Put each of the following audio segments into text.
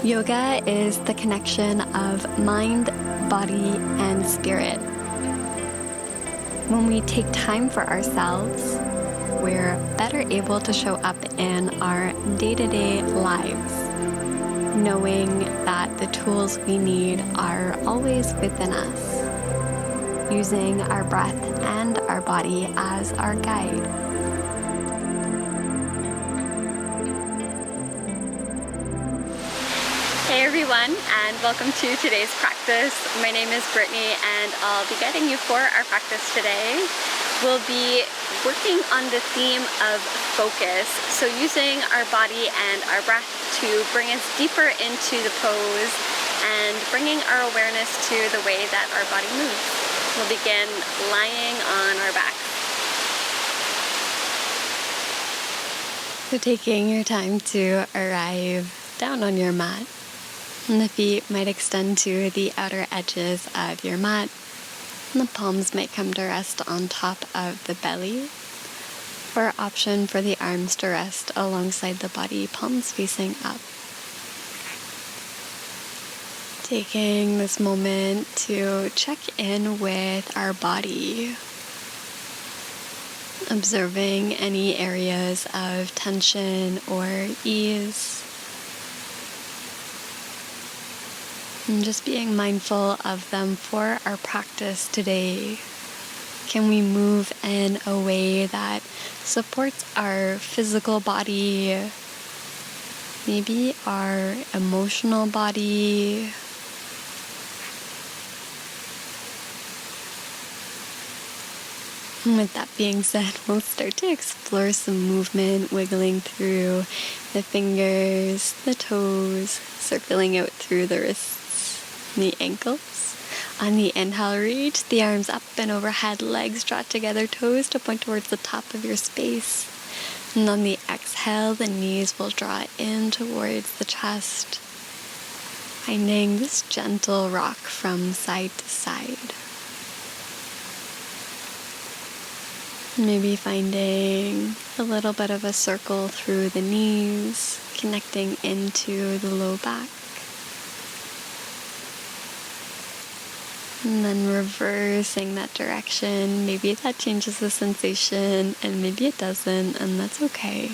Yoga is the connection of mind, body, and spirit. When we take time for ourselves, we're better able to show up in our day-to-day lives, knowing that the tools we need are always within us, using our breath and our body as our guide. Hey everyone, and welcome to today's practice. My name is Brittany, and I'll be guiding you for our practice today. We'll be working on the theme of focus, so using our body and our breath to bring us deeper into the pose and bringing our awareness to the way that our body moves. We'll begin lying on our back. So taking your time to arrive down on your mat. And the feet might extend to the outer edges of your mat. And the palms might come to rest on top of the belly. Or option for the arms to rest alongside the body, palms facing up. Taking this moment to check in with our body. Observing any areas of tension or ease. And just being mindful of them for our practice today. Can we move in a way that supports our physical body, maybe our emotional body, and with that being said, we'll start to explore some movement, wiggling through the fingers, the toes, circling out through the wrists, the ankles. On the inhale, reach the arms up and overhead, legs draw together, toes to point towards the top of your space. And on the exhale, the knees will draw in towards the chest, finding this gentle rock from side to side. Maybe finding a little bit of a circle through the knees, connecting into the low back. And then reversing that direction. Maybe that changes the sensation, and maybe it doesn't, and that's okay.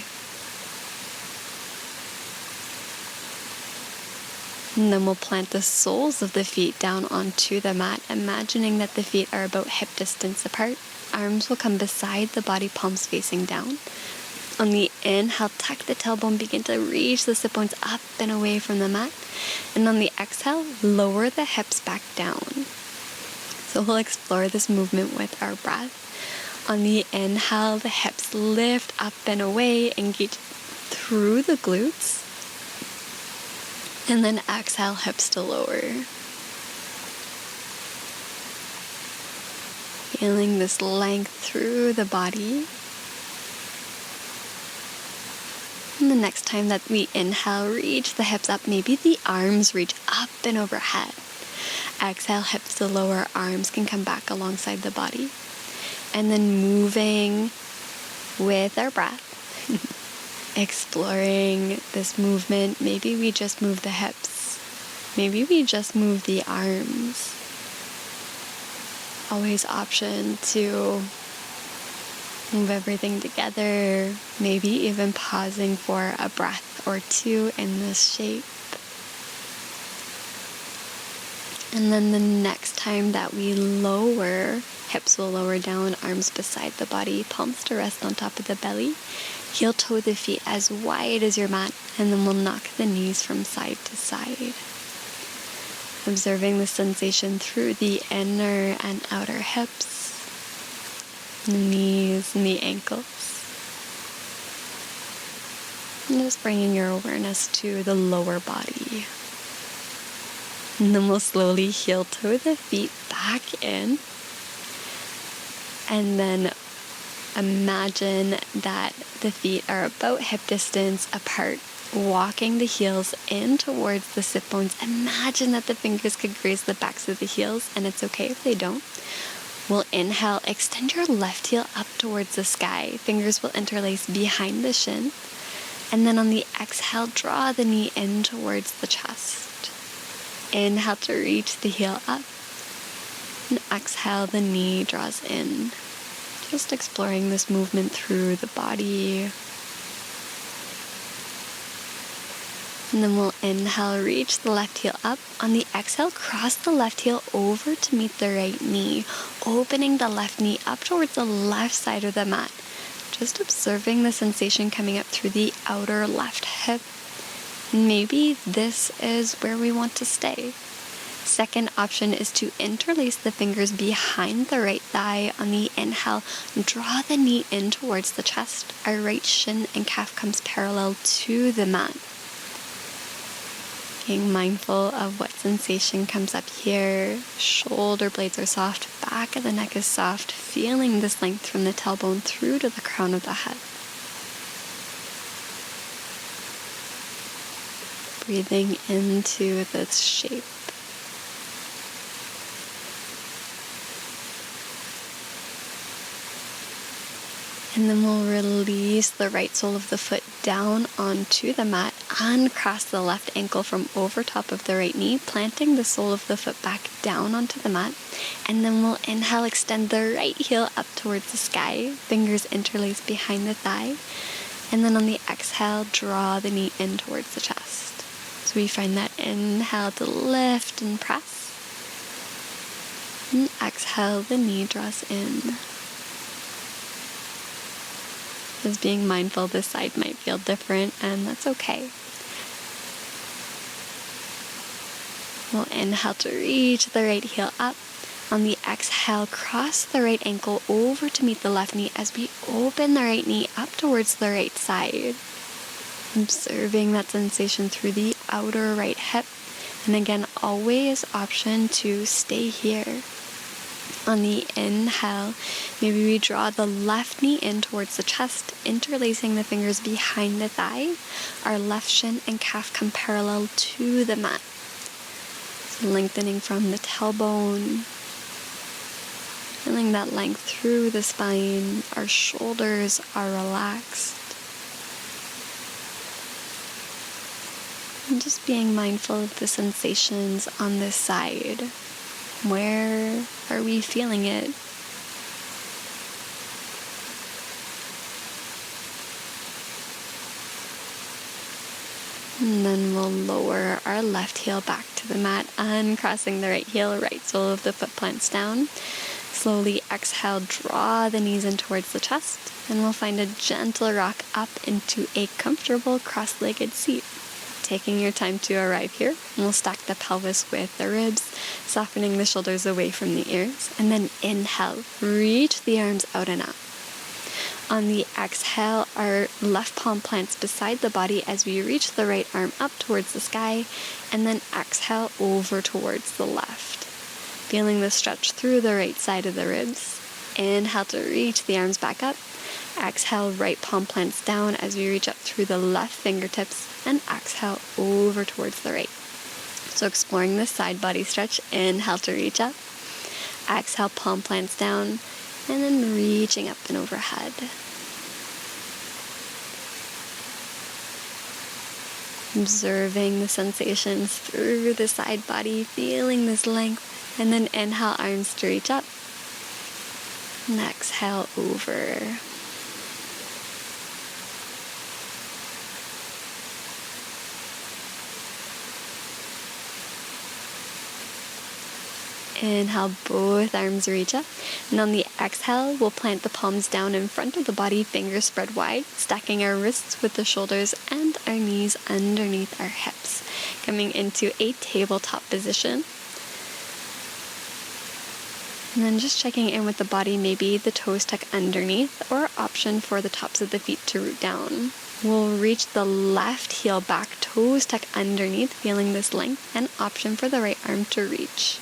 And then we'll plant the soles of the feet down onto the mat, imagining that the feet are about hip distance apart. Arms will come beside the body, palms facing down. On the inhale, tuck the tailbone, begin to reach the sit bones up and away from the mat. And on the exhale, lower the hips back down. So we'll explore this movement with our breath. On the inhale, the hips lift up and away, engage through the glutes. And then exhale, hips to lower. Feeling this length through the body. And the next time that we inhale, reach the hips up. Maybe the arms reach up and overhead. Exhale, hips to lower, arms can come back alongside the body. And then moving with our breath, exploring this movement. Maybe we just move the hips. Maybe we just move the arms. Always option to move everything together. Maybe even pausing for a breath or two in this shape. And then the next time that we lower, hips will lower down, arms beside the body, palms to rest on top of the belly. Heel toe the feet as wide as your mat, and then we'll knock the knees from side to side. Observing the sensation through the inner and outer hips, the knees and the ankles. And just bringing your awareness to the lower body. And then we'll slowly heel toe the feet back in. And then imagine that the feet are about hip distance apart, walking the heels in towards the sit bones. Imagine that the fingers could graze the backs of the heels, and it's okay if they don't. We'll inhale, extend your left heel up towards the sky. Fingers will interlace behind the shin. And then on the exhale, draw the knee in towards the chest. Inhale to reach the heel up. And exhale, the knee draws in. Just exploring this movement through the body. And then we'll inhale, reach the left heel up. On the exhale, cross the left heel over to meet the right knee, opening the left knee up towards the left side of the mat. Just observing the sensation coming up through the outer left hip. Maybe this is where we want to stay. Second option is to interlace the fingers behind the right thigh. On the inhale, draw the knee in towards the chest. Our right shin and calf comes parallel to the mat. Being mindful of what sensation comes up here. Shoulder blades are soft, back of the neck is soft, feeling this length from the tailbone through to the crown of the head. Breathing into this shape. And then we'll release the right sole of the foot down onto the mat, uncross the left ankle from over top of the right knee, planting the sole of the foot back down onto the mat. And then we'll inhale, extend the right heel up towards the sky, fingers interlaced behind the thigh. And then on the exhale, draw the knee in towards the chest. So we find that inhale to lift and press. And exhale, the knee draws in. Just being mindful this side might feel different, and that's okay. We'll inhale to reach the right heel up. On the exhale, cross the right ankle over to meet the left knee as we open the right knee up towards the right side. Observing that sensation through the outer right hip. And again, always option to stay here. On the inhale, maybe we draw the left knee in towards the chest, interlacing the fingers behind the thigh. Our left shin and calf come parallel to the mat. So lengthening from the tailbone. Feeling that length through the spine. Our shoulders are relaxed. And just being mindful of the sensations on this side. Where are we feeling it? And then we'll lower our left heel back to the mat, uncrossing the right heel, right sole of the foot plants down. Slowly exhale, draw the knees in towards the chest, and we'll find a gentle rock up into a comfortable cross-legged seat. Taking your time to arrive here, and we'll stack the pelvis with the ribs, softening the shoulders away from the ears, and then inhale, reach the arms out and up. On the exhale, our left palm plants beside the body as we reach the right arm up towards the sky, and then exhale over towards the left. Feeling the stretch through the right side of the ribs. Inhale to reach the arms back up. Exhale, right palm plants down as we reach up through the left fingertips, and exhale over towards the right. So exploring this side body stretch, inhale to reach up. Exhale, palm plants down, and then reaching up and overhead. Observing the sensations through the side body, feeling this length, and then inhale, arms to reach up. And exhale over. Inhale, both arms reach up. And on the exhale, we'll plant the palms down in front of the body, fingers spread wide, stacking our wrists with the shoulders and our knees underneath our hips. Coming into a tabletop position. And then just checking in with the body, maybe the toes tuck underneath, or option for the tops of the feet to root down. We'll reach the left heel back, toes tuck underneath, feeling this length, and option for the right arm to reach.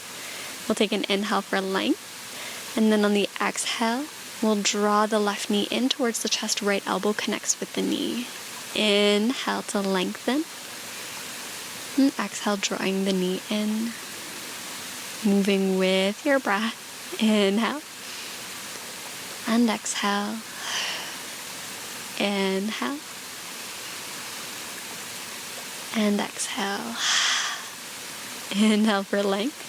We'll take an inhale for length, and then on the exhale, we'll draw the left knee in towards the chest, right elbow connects with the knee. Inhale to lengthen, and exhale, drawing the knee in. Moving with your breath. Inhale, and exhale. Inhale, And exhale. Inhale for length.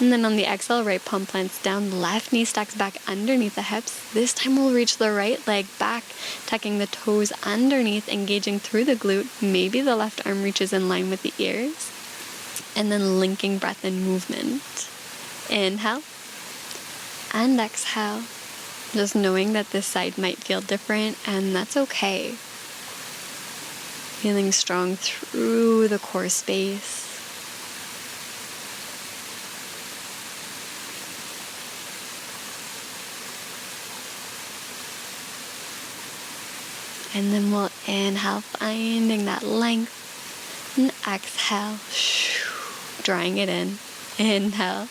And then on the exhale, right palm plants down, left knee stacks back underneath the hips. This time we'll reach the right leg back, tucking the toes underneath, engaging through the glute. Maybe the left arm reaches in line with the ears. And then linking breath and movement. Inhale. And exhale. Just knowing that this side might feel different, and that's okay. Feeling strong through the core space. And then we'll inhale, finding that length. And exhale, drawing it in. Inhale.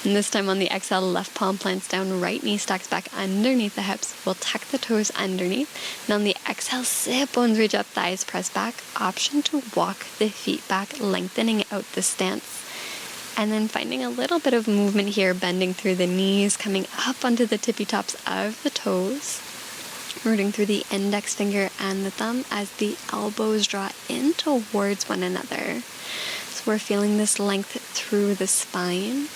And this time on the exhale, left palm plants down, right knee stacks back underneath the hips. We'll tuck the toes underneath. And on the exhale, sit bones reach up, thighs press back. Option to walk the feet back, lengthening out the stance. And then finding a little bit of movement here, bending through the knees, coming up onto the tippy tops of the toes. Rooting through the index finger and the thumb as the elbows draw in towards one another. So we're feeling this length through the spine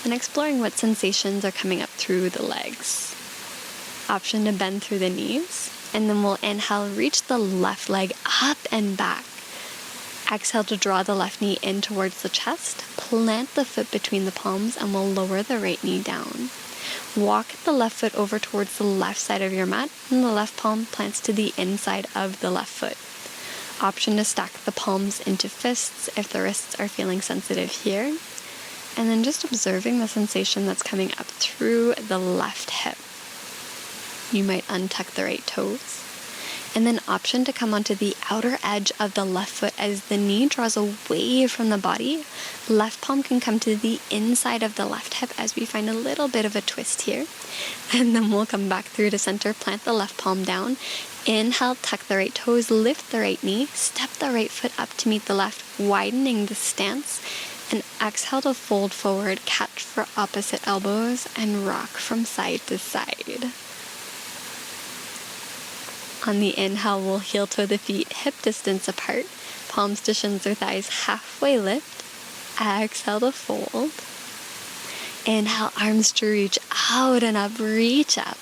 and exploring what sensations are coming up through the legs. Option to bend through the knees, and then we'll inhale, reach the left leg up and back. Exhale to draw the left knee in towards the chest, plant the foot between the palms, and we'll lower the right knee down. Walk the left foot over towards the left side of your mat, and the left palm plants to the inside of the left foot. Option to stack the palms into fists if the wrists are feeling sensitive here. And then just observing the sensation that's coming up through the left hip. You might untuck the right toes. And then option to come onto the outer edge of the left foot as the knee draws away from the body. Left palm can come to the inside of the left hip as we find a little bit of a twist here. And then we'll come back through to center, plant the left palm down. Inhale, tuck the right toes, lift the right knee, step the right foot up to meet the left, widening the stance. And exhale to fold forward, catch for opposite elbows, and rock from side to side. On the inhale, we'll heel toe the feet hip distance apart, palms to shins or thighs halfway lift. Exhale to fold. Inhale, arms to reach out and up, reach up.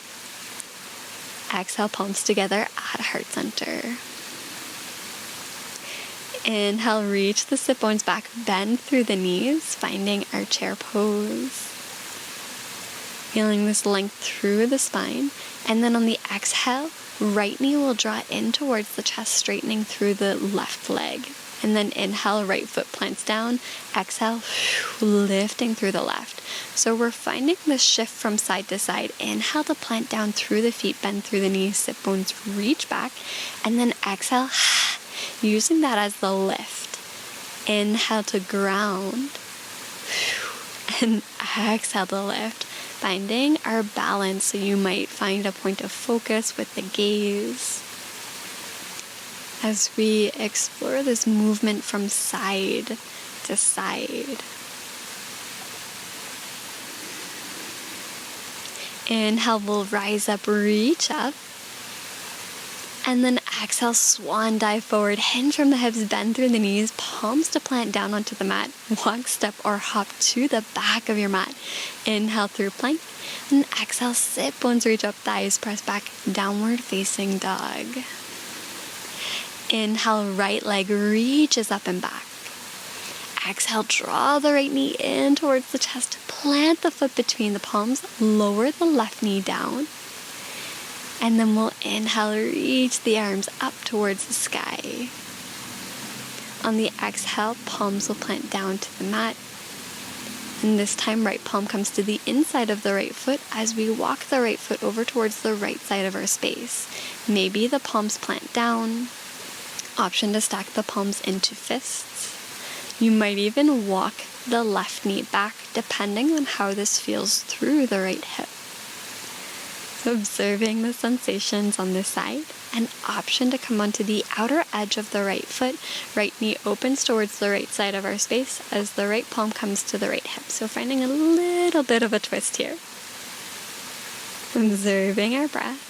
Exhale, palms together at heart center. Inhale, reach the sit bones back, bend through the knees, finding our chair pose. Feeling this length through the spine. And then on the exhale, right knee will draw in towards the chest, straightening through the left leg. And then inhale, right foot plants down. Exhale, lifting through the left. So we're finding this shift from side to side. Inhale to plant down through the feet, bend through the knees, sit bones reach back. And then exhale, using that as the lift. Inhale to ground. And exhale to lift. Finding our balance, so you might find a point of focus with the gaze as we explore this movement from side to side. Inhale, we'll rise up, reach up. And then exhale, swan dive forward, hinge from the hips, bend through the knees, palms to plant down onto the mat. Walk, step, or hop to the back of your mat. Inhale through plank, and exhale, sit bones reach up, thighs press back, downward facing dog. Inhale, right leg reaches up and back. Exhale, draw the right knee in towards the chest, plant the foot between the palms, lower the left knee down. And then we'll inhale, reach the arms up towards the sky. On the exhale, palms will plant down to the mat. And this time, right palm comes to the inside of the right foot as we walk the right foot over towards the right side of our space. Maybe the palms plant down. Option to stack the palms into fists. You might even walk the left knee back, depending on how this feels through the right hip. Observing the sensations on this side. An option to come onto the outer edge of the right foot. Right knee opens towards the right side of our space as the right palm comes to the right hip. So finding a little bit of a twist here. Observing our breath.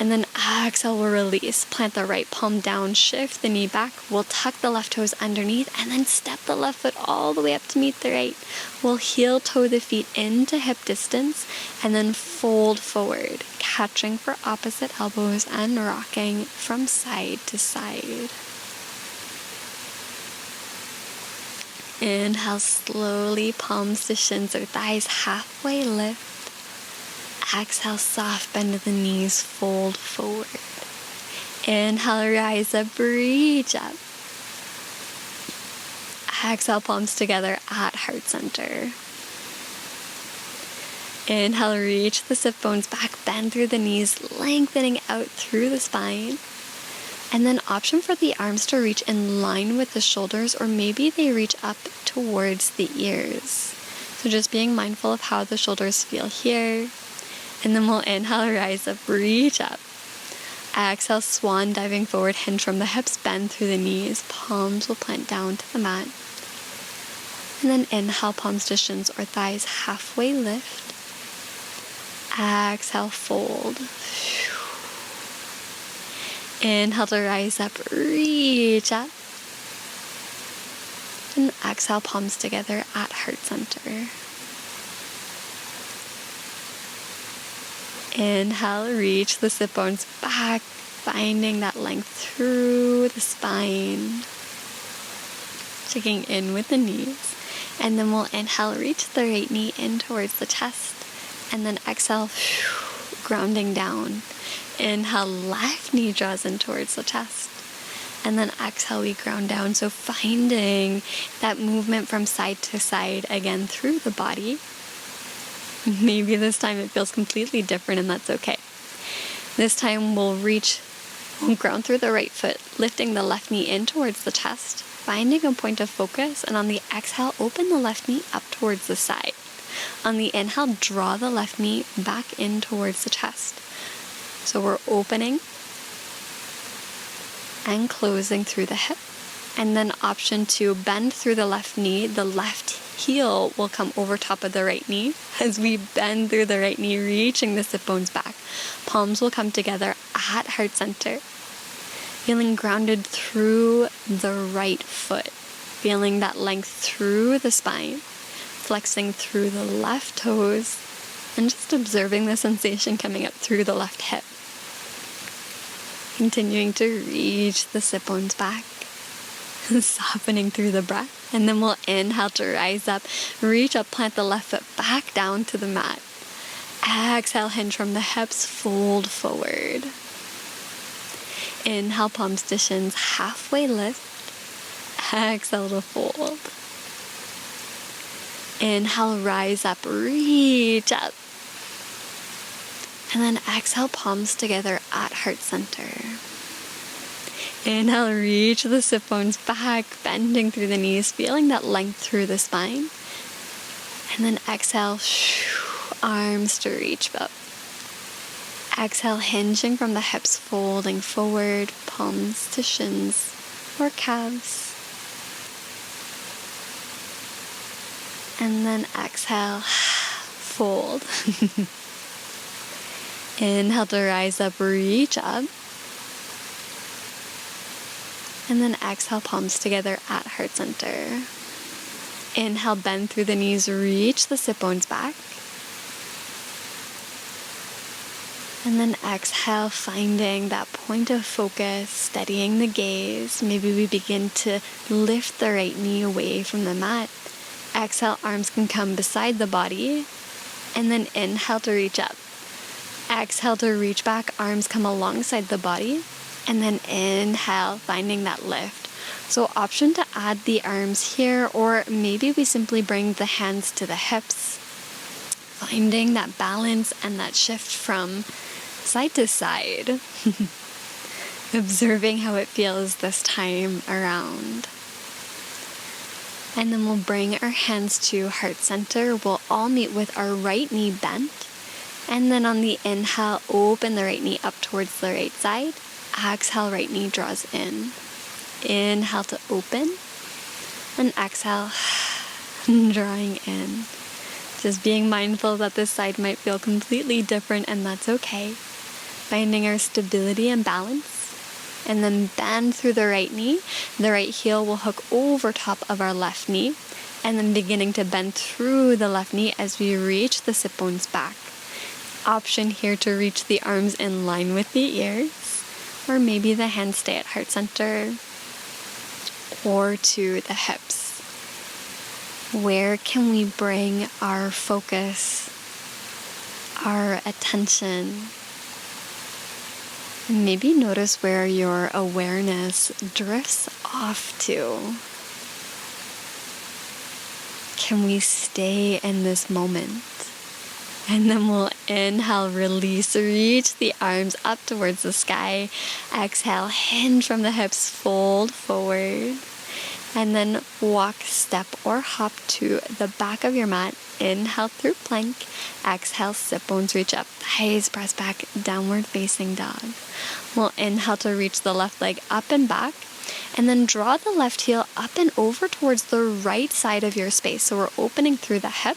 And then exhale, we'll release. Plant the right palm down, shift the knee back. We'll tuck the left toes underneath and then step the left foot all the way up to meet the right. We'll heel toe the feet into hip distance and then fold forward, catching for opposite elbows and rocking from side to side. Inhale, slowly, palms to shins or thighs, halfway lift. Exhale, soft bend of the knees, fold forward. Inhale, rise up, reach up. Exhale, palms together at heart center. Inhale, reach the sit bones back, bend through the knees, lengthening out through the spine. And then option for the arms to reach in line with the shoulders, or maybe they reach up towards the ears. So just being mindful of how the shoulders feel here. And then we'll inhale, rise up, reach up. Exhale, swan, diving forward, hinge from the hips, bend through the knees. Palms will plant down to the mat. And then inhale, palms to shins or thighs, halfway lift. Exhale, fold. Inhale to rise up, reach up. And exhale, palms together at heart center. Inhale, reach the sit bones back, finding that length through the spine. Checking in with the knees. And then we'll inhale, reach the right knee in towards the chest. And then exhale, grounding down. Inhale, left knee draws in towards the chest. And then exhale, we ground down. So finding that movement from side to side again through the body. Maybe this time it feels completely different, and that's okay. This time we'll ground through the right foot, lifting the left knee in towards the chest, finding a point of focus, and on the exhale, open the left knee up towards the side. On the inhale, draw the left knee back in towards the chest. So we're opening and closing through the hip. And then option 2, bend through the left knee. The left heel will come over top of the right knee as we bend through the right knee, reaching the sit bones back. Palms will come together at heart center. Feeling grounded through the right foot. Feeling that length through the spine. Flexing through the left toes. And just observing the sensation coming up through the left hip. Continuing to reach the sit bones back. Softening through the breath. And then we'll inhale to rise up, reach up, plant the left foot back down to the mat. Exhale, hinge from the hips, fold forward. Inhale, palms to shins, halfway lift. Exhale to fold. Inhale, rise up, reach up. And then exhale, palms together at heart center. Inhale, reach the sit bones back, bending through the knees, feeling that length through the spine. And then exhale, arms to reach up. Exhale, hinging from the hips, folding forward, palms to shins or calves. And then exhale, fold. Inhale to rise up, reach up. And then exhale, palms together at heart center. Inhale, bend through the knees, reach the sit bones back. And then exhale, finding that point of focus, steadying the gaze. Maybe we begin to lift the right knee away from the mat. Exhale, arms can come beside the body. And then inhale to reach up. Exhale to reach back, arms come alongside the body. And then inhale, finding that lift. So option to add the arms here, or maybe we simply bring the hands to the hips, finding that balance and that shift from side to side. Observing how it feels this time around. And then we'll bring our hands to heart center. We'll all meet with our right knee bent. And then on the inhale, open the right knee up towards the right side. Exhale, right knee draws in. Inhale to open. And exhale, drawing in. Just being mindful that this side might feel completely different, and that's okay. finding our stability and balance. And then bend through the right knee. The right heel will hook over top of our left knee. And then beginning to bend through the left knee as we reach the sit bones back. Option here to reach the arms in line with the ears. Or maybe the hands stay at heart center. Or to the hips. Where can we bring our focus, our attention? Maybe notice where your awareness drifts off to. Can we stay in this moment? And then we'll inhale, release, reach the arms up towards the sky. Exhale, hinge from the hips, fold forward. And then walk, step, or hop to the back of your mat. Inhale through plank. Exhale, sit bones reach up. Thighs press back, downward facing dog. We'll inhale to reach the left leg up and back. And then draw the left heel up and over towards the right side of your space. So we're opening through the hip.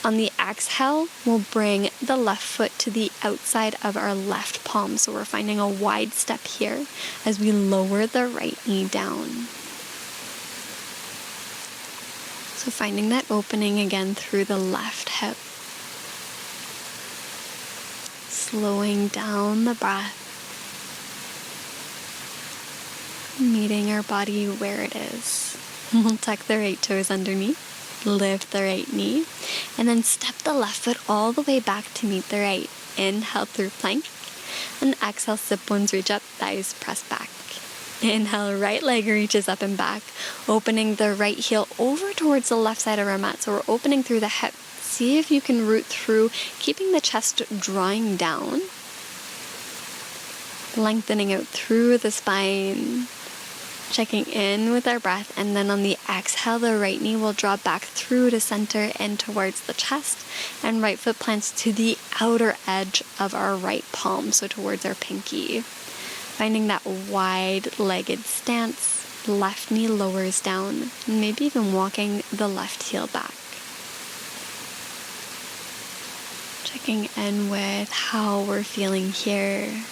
On the exhale, we'll bring the left foot to the outside of our left palm. So we're finding a wide step here as we lower the right knee down. So finding that opening again through the left hip. Slowing down the breath. Meeting our body where it is. We'll tuck the right toes underneath. Lift the right knee. And then step the left foot all the way back to meet the right. Inhale through plank. And exhale, sit bones reach up, thighs press back. Inhale, right leg reaches up and back, opening the right heel over towards the left side of our mat. So we're opening through the hip. See if you can root through, keeping the chest drawing down. Lengthening out through the spine. Checking in with our breath. And then on the exhale, the right knee will draw back through to center and towards the chest. And right foot plants to the outer edge of our right palm, so towards our pinky. Finding that wide-legged stance, left knee lowers down, maybe even walking the left heel back. Checking in with how we're feeling here.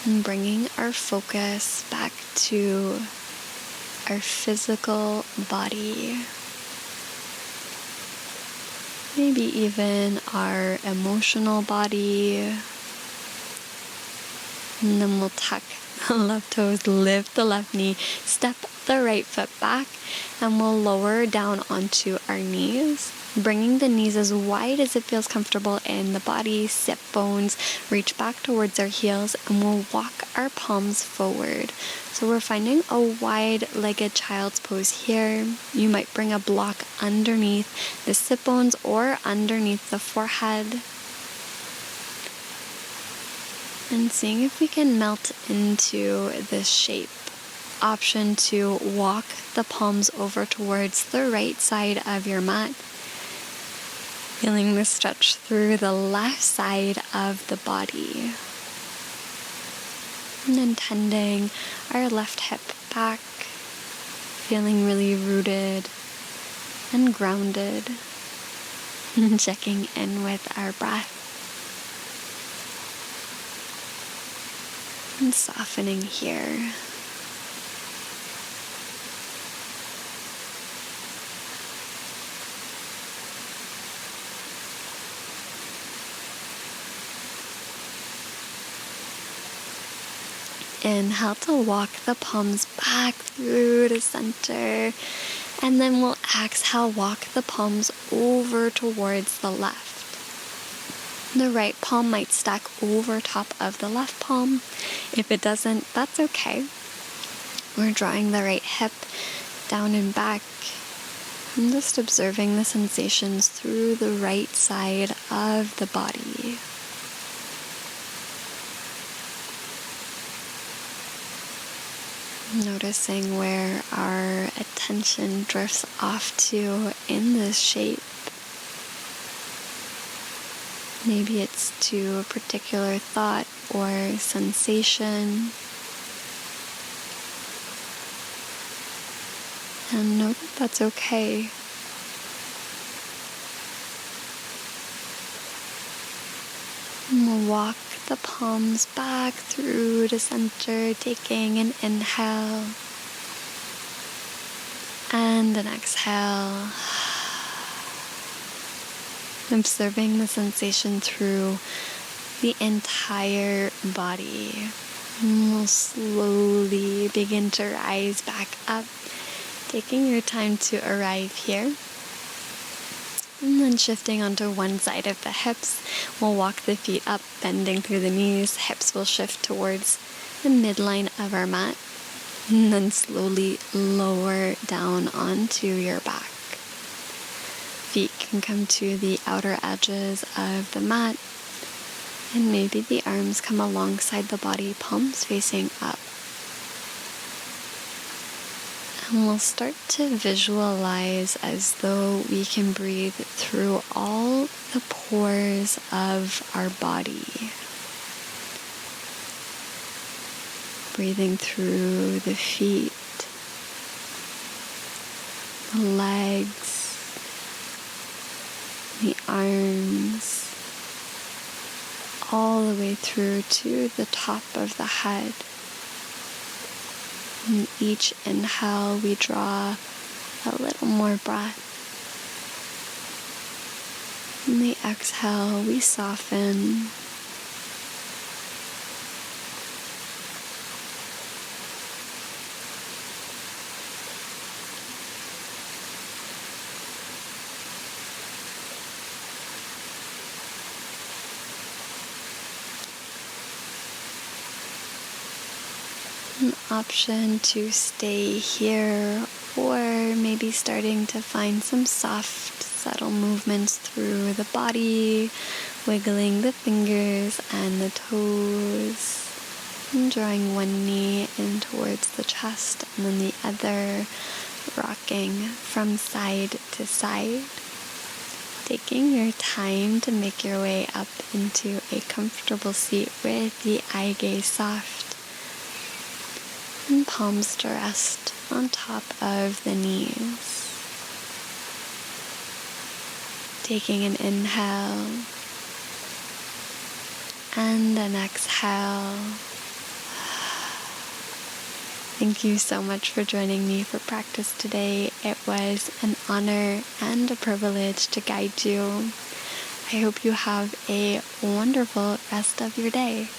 And bringing our focus back to our physical body. Maybe even our emotional body. And then we'll tuck the left toes, lift the left knee, step the right foot back, and we'll lower down onto our knees, bringing the knees as wide as it feels comfortable in the body, sit bones, reach back towards our heels, and we'll walk our palms forward. So we're finding a wide-legged child's pose here. You might bring a block underneath the sit bones or underneath the forehead. And seeing if we can melt into this shape. Option to walk the palms over towards the right side of your mat. Feeling the stretch through the left side of the body. And then tending our left hip back. Feeling really rooted and grounded. And checking in with our breath. And softening here. Inhale to walk the palms back through to center. And then we'll exhale, walk the palms over towards the left. The right palm might stack over top of the left palm. If it doesn't, that's okay. We're drawing the right hip down and back. And just observing the sensations through the right side of the body. Noticing where our attention drifts off to in this shape. Maybe it's to a particular thought or sensation. And know that that's okay. And we'll walk the palms back through to center, taking an inhale and an exhale. Observing the sensation through the entire body. And we'll slowly begin to rise back up, taking your time to arrive here. And then shifting onto one side of the hips, we'll walk the feet up, bending through the knees. Hips will shift towards the midline of our mat. And then slowly lower down onto your back. Feet can come to the outer edges of the mat. And maybe the arms come alongside the body, palms facing up. And we'll start to visualize as though we can breathe through all the pores of our body. Breathing through the feet, the legs, the arms, all the way through to the top of the head. In each inhale, we draw a little more breath. In the exhale, we soften. An option to stay here, or maybe starting to find some soft, subtle movements through the body, wiggling the fingers and the toes, and drawing one knee in towards the chest and then the other, rocking from side to side. Taking your time to make your way up into a comfortable seat with the eye gaze soft. And palms to rest on top of the knees. Taking an inhale and an exhale. Thank you so much for joining me for practice today. It was an honor and a privilege to guide you. I hope you have a wonderful rest of your day.